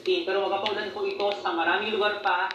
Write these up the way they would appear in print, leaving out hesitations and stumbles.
Christine. Pero magpapaulan po ito sa maraming lugar pa.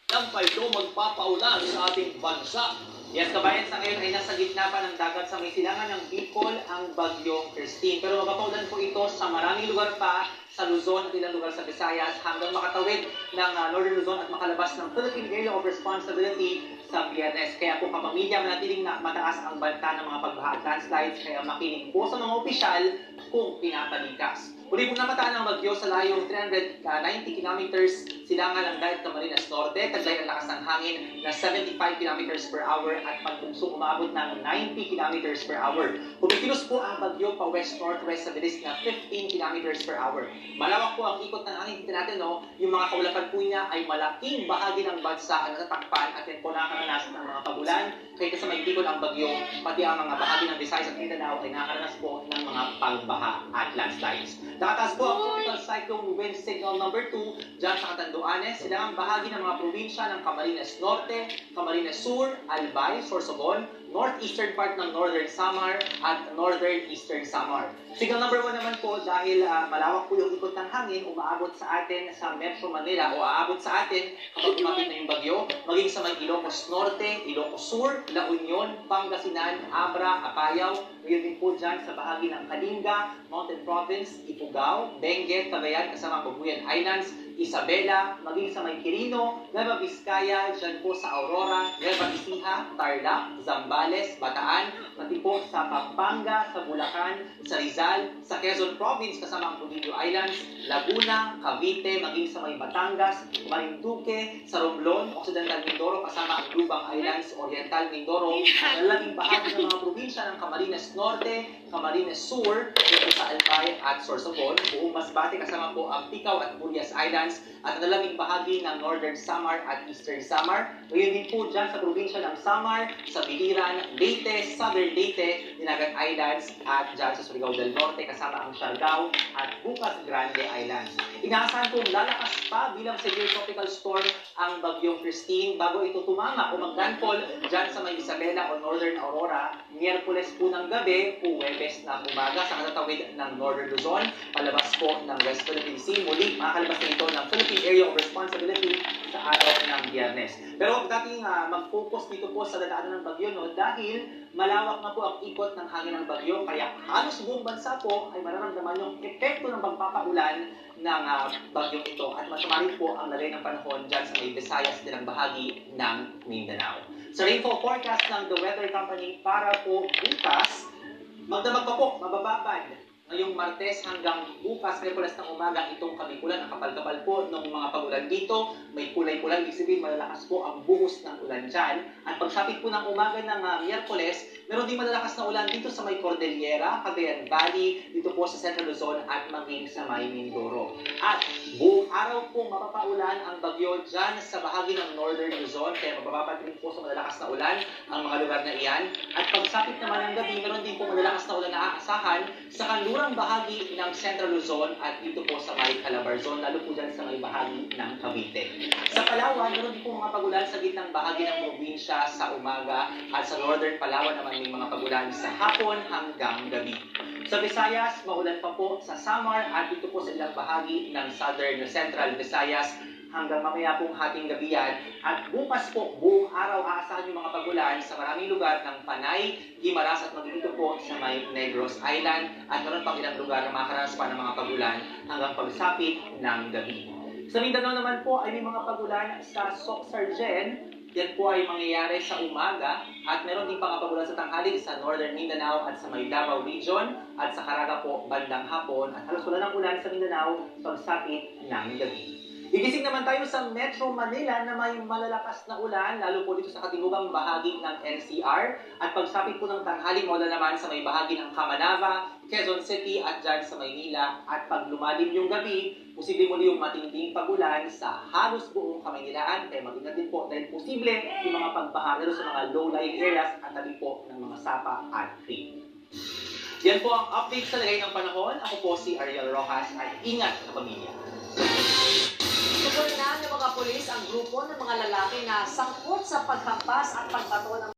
Yan pa ito magpapaulan sa ating bansa. Yes, kabayan, sa ngayon ay nasa gitna pa ng dagat sa may silangan ng Bicol ang bagyong Christine. Pero magpapaulan po ito sa maraming lugar pa sa Luzon at ilang lugar sa Visayas hanggang makatawid ng Northern Luzon at makalabas ng Philippine Area of Responsibility sa Biyernes. Kaya po kapamilya, manatiling na mataas ang banta ng mga pagbaha at landslides, kaya makinig po sa mga opisyal kung pinapalikas. Muli pong namataan ang bagyo sa layong 390 kilometers silangan ng Dagat Camarines Norte, taglay ang lakas ng hangin na 75 kilometers per hour at pagbunsong umabot ng 90 kilometers per hour. Kumikilos po ang bagyo pa west-northwest sa bilis na 15 kilometers per hour. Malawak po ang ikot ng hangin dito natin, no? Yung mga kaulapan po niya ay malaking bahagi ng bansa ang natatakpan at yan po nakakaranas ng mga pagulan. Kaya sa may ikot ang bagyo, pati ang mga bahagi ng Visayas at Mindanao ay nakakaranas po ng mga pagbaha at landslides. Nakataas po ang tropical cyclone wind signal number 2 dyan sa Catanduanes, silangang bahagi ng mga probinsya ng Camarines Norte, Camarines Sur, Albay, Sorsogon, northeastern part ng Northern Samar at Northern Eastern Samar. Signal number 1 naman po dahil malawak po yung ikot ng hangin, umaabot sa atin sa Metro Manila o aabot sa atin kapag lumapit na yung bagyo, maging sa may Ilocos Norte, Ilocos Sur, La Union, Pangasinan, Abra, Apayao, ngayon din po dyan sa bahagi ng Kalinga, Mountain Province, Ifugao, Benguet, Cagayan, kasama Babuyan Islands, Isabela, maging sa may Quirino, Nueva Vizcaya, dyan po sa Aurora, Nueva Ecija, Tarlac, Zambales, Bataan, pati po sa Pampanga, sa Bulacan, sa Rizal, sa Quezon Province, kasama ang Polillo Islands, Laguna, Cavite, maging sa may Batangas, Marinduque, sa Romblon, Occidental Mindoro, kasama ang Lubang Islands, Oriental Mindoro, at lalaging bahagi ng mga probinsya ng Camarines Norte, Camarines Sur, dito sa Albay at Sorsogon, buong Masbate, kasama po ang Ticao at Burias Islands, at ang lalabing bahagi ng Northern Samar at Eastern Samar. Ngayon din po dyan sa probinsya ng Samar, sa Biliran, Leyte, Southern Leyte, Dinagat Islands, at dyan sa Surigao del Norte, kasama ang Siargao at Bukas Grande Islands. Inaasahan kong lalakas pa bilang severe tropical storm ang bagyong Christine bago ito tumama o mag-landfall dyan sa may Isabela o Northern Aurora, Miyerkules po ng gabi o Huwebes ng umaga sa katatawid ng Northern Luzon, palabas po ng West Philippine Sea. Muli, makakalabas na ito ng Philippine Area of Responsibility sa araw ng Biyernes. Pero huwag natin mag-focus dito po sa dadaanan ng bagyo, no? Dahil malawak na po ang ikot ng hangin ng bagyo, kaya halos buong bansa po ay mararamdaman yung epekto ng pagpapaulan ng bagyong ito at masama rin po ang lagay ng panahon dyan sa may Visayas din ang bahagi ng Mindanao. Sa rainfall forecast ng The Weather Company para po bukas, magdamag pa po, mabababad ngayong Martes hanggang bukas, Miyerkules ng umaga, itong kamikulan, ang kapal-kapal po ng mga pag-ulan dito. May kulay-kulay, ibig sabihin malalakas po ang buhos ng ulan dyan. At pagsapit po ng umaga ng Miyerkules, meron din malalakas na ulan dito sa may Cordillera, Cagayan Valley, dito po sa Central Luzon at maging sa may Mindoro. At buong araw po mapapaulan ang bagyo dyan sa bahagi ng Northern Luzon, kaya mabababad rin po sa malalakas na ulan ang mga lugar na iyan. At pagsapit naman ng gabi, meron din po malalakas na ulan na aasahan sa kanlurang bahagi ng Central Luzon at dito po sa may Calabarzon, lalo po dyan sa may bahagi ng Cavite. Sa Palawan, meron din po mga pagulan sa gitnang bahagi ng probinsya sa umaga at sa Northern Palawan naman may mga pagulan sa hapon hanggang gabi. Sa Visayas, maulan pa po sa Samar at dito po sa ilang bahagi ng Southern Central Visayas hanggang mamaya pong hating gabi yan. At bukas po, buong araw, aasahan yung mga pagulan sa maraming lugar ng Panay, Guimaras at magdito po sa may Negros Island. At meron pang ilang lugar na makakaranas pa ng mga pagulan hanggang pagsapit ng gabi. Sa Mindanao naman po ay may mga pagulan sa Soc-Sargen. Yan po ay mangyayari sa umaga at meron din pang pagulan sa tanghali sa Northern Mindanao at sa may Davao Region at sa Caraga po bandang hapon at halos wala ng ulan sa Mindanao pagsapit ng gabi. Gigising naman tayo sa Metro Manila na may malalakas na ulan, lalo po dito sa katinubang bahagi ng NCR. At pagsapit po ng tanghali, mula naman sa may bahagi ng Camanava, Quezon City at dyan sa Maynila. At pag lumalim yung gabi, posible muli yung matinding pagulan sa halos buong Kamaynilaan. Kaya mag-ingat din po dahil posible yung mga pagbaha sa mga low-lying areas at tabi po ng mga sapa at creek. Yan po ang update sa lagay ng panahon. Ako po si Ariel Rojas at ingat sa pamilya. Tuloy na ng mga pulis ang grupo ng mga lalaki na sangkot sa paghampas at pagbato ng